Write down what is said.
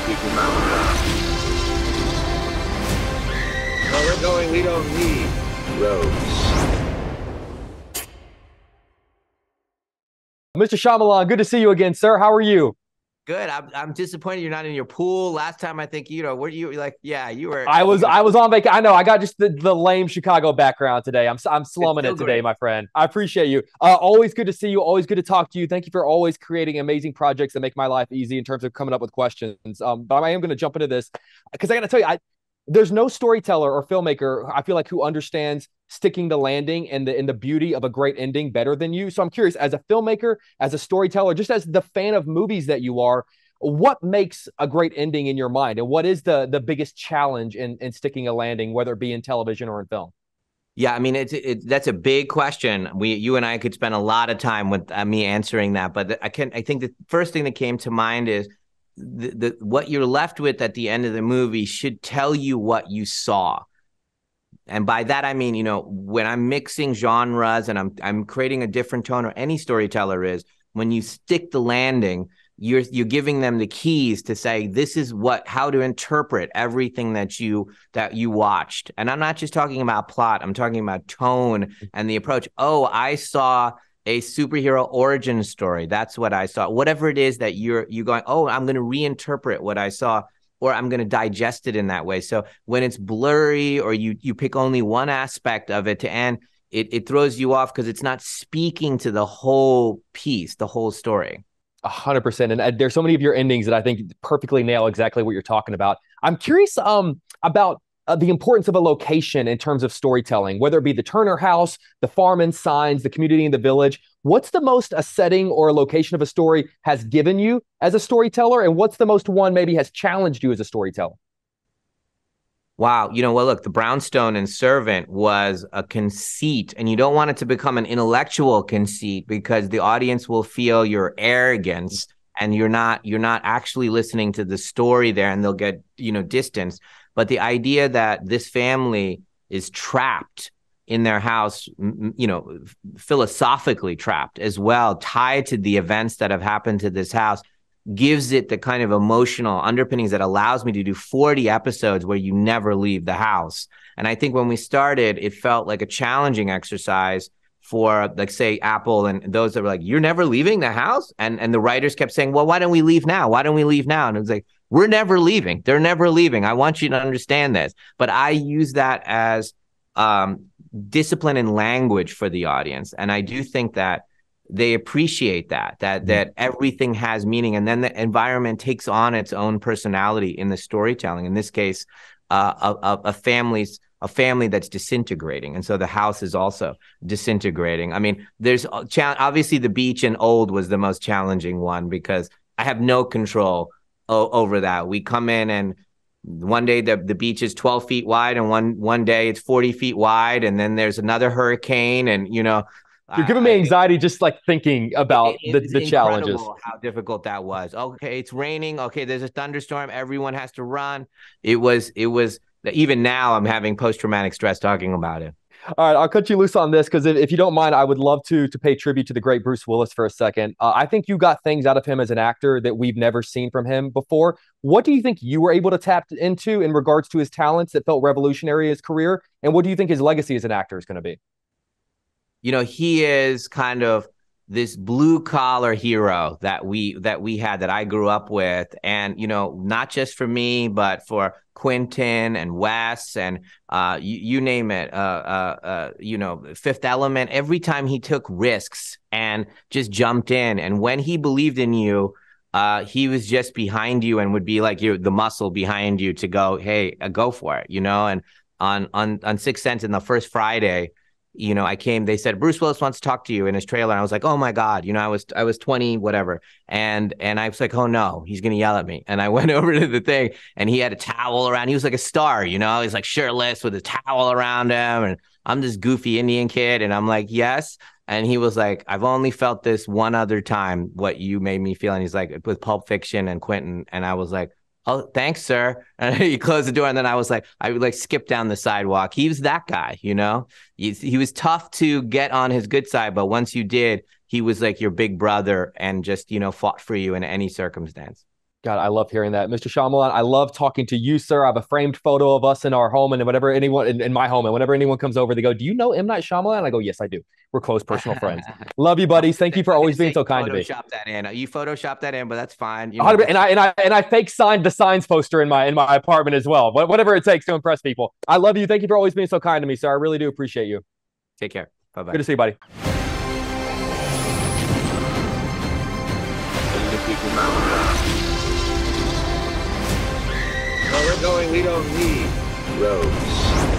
speaking mountain. Where we're going, we don't need roads. Mr. Shyamalan, good to see you again, sir. How are you? Good. I'm disappointed you're not in your pool. Last time I think were you like, yeah, you were. I was on vacation. I know. I got just the lame Chicago background today. I'm It's slumming still it today, great. my friend. I appreciate you. Always good to see you. Always good to talk to you. Thank you for always creating amazing projects that make my life easy in terms of coming up with questions. But I am going to jump into this because I got to tell you, there's no storyteller or filmmaker I feel like who understands sticking the landing and the beauty of a great ending better than you. So I'm curious, as a filmmaker, as a storyteller, just as the fan of movies that you are, what makes a great ending in your mind, and what is the biggest challenge in sticking a landing, whether it be in television or in film? Yeah, I mean, that's a big question. You and I could spend a lot of time with me answering that, but I think the first thing that came to mind is the what you're left with at the end of the movie should tell you what you saw. And by that I mean, when I'm mixing genres and I'm creating a different tone, or any storyteller is, when you stick the landing, you're giving them the keys to say, this is how to interpret everything that you watched. And I'm not just talking about plot, I'm talking about tone and the approach. Oh, I saw a superhero origin story. That's what I saw. Whatever it is that you're going, oh, I'm going to reinterpret what I saw, or I'm going to digest it in that way. So when it's blurry, or you pick only one aspect of it to end, it throws you off because it's not speaking to the whole piece, the whole story. 100%. And there's so many of your endings that I think perfectly nail exactly what you're talking about. I'm curious about the importance of a location in terms of storytelling, whether it be the Turner House, the farm and signs, the community in the village. What's the most a setting or a location of a story has given you as a storyteller? And what's the most one maybe has challenged you as a storyteller? Wow. Well, look, the brownstone and servant was a conceit, and you don't want it to become an intellectual conceit, because the audience will feel your arrogance, and you're not actually listening to the story there, and they'll get, distance. But the idea that this family is trapped in their house, philosophically trapped as well, tied to the events that have happened to this house, gives it the kind of emotional underpinnings that allows me to do 40 episodes where you never leave the house. And I think when we started, it felt like a challenging exercise for, like, say, Apple and those that were like, you're never leaving the house? And the writers kept saying, well, why don't we leave now? Why don't we leave now? And it was like, we're never leaving. They're never leaving. I want you to understand this. But I use that as discipline and language for the audience. And I do think that they appreciate that everything has meaning, and then the environment takes on its own personality in the storytelling. In this case, a family that's disintegrating, and so the house is also disintegrating. I mean, there's obviously the beach in Old was the most challenging one, because I have no control over that. We come in, and one day the beach is 12 feet wide, and one day it's 40 feet wide, and then there's another hurricane, and You're giving me anxiety just like thinking about the challenges. Incredible how difficult that was. Okay, it's raining. Okay, there's a thunderstorm. Everyone has to run. It was even now I'm having post-traumatic stress talking about it. All right, I'll cut you loose on this because if you don't mind, I would love to pay tribute to the great Bruce Willis for a second. I think you got things out of him as an actor that we've never seen from him before. What do you think you were able to tap into in regards to his talents that felt revolutionary in his career? And what do you think his legacy as an actor is going to be? He is kind of this blue collar hero that I grew up with. And, not just for me, but for Quentin and Wes and you name it, Fifth Element. Every time he took risks and just jumped in, and when he believed in you, he was just behind you and would be like the muscle behind you to go, hey, go for it, And on Sixth Sense, in the first Friday, they said, Bruce Willis wants to talk to you in his trailer. And I was like, oh my God, I was 20, whatever. And I was like, oh no, he's going to yell at me. And I went over to the thing, and he had a towel around. He was like a star, he's like shirtless with a towel around him. And I'm this goofy Indian kid. And I'm like, yes. And he was like, I've only felt this one other time, what you made me feel. And he's like, with Pulp Fiction and Quentin. And I was like, oh, thanks, sir. And he closed the door. And then I would like skip down the sidewalk. He was that guy, he was tough to get on his good side. But once you did, he was like your big brother and just, fought for you in any circumstance. God, I love hearing that. Mr. Shyamalan, I love talking to you, sir. I have a framed photo of us in our home, and whenever anyone in my home, and whenever anyone comes over, they go, "Do you know M. Night Shyamalan?" I go, "Yes, I do. We're close personal friends." Love you, buddies. Thank you for always being so kind to me. Photoshop that in. You Photoshop that in, but that's fine. You know, 100%. And I fake signed the signs poster in my apartment as well. Whatever it takes to impress people. I love you. Thank you for always being so kind to me, sir. I really do appreciate you. Take care. Bye-bye. Good to see you, buddy. Where we're going, we don't need roads.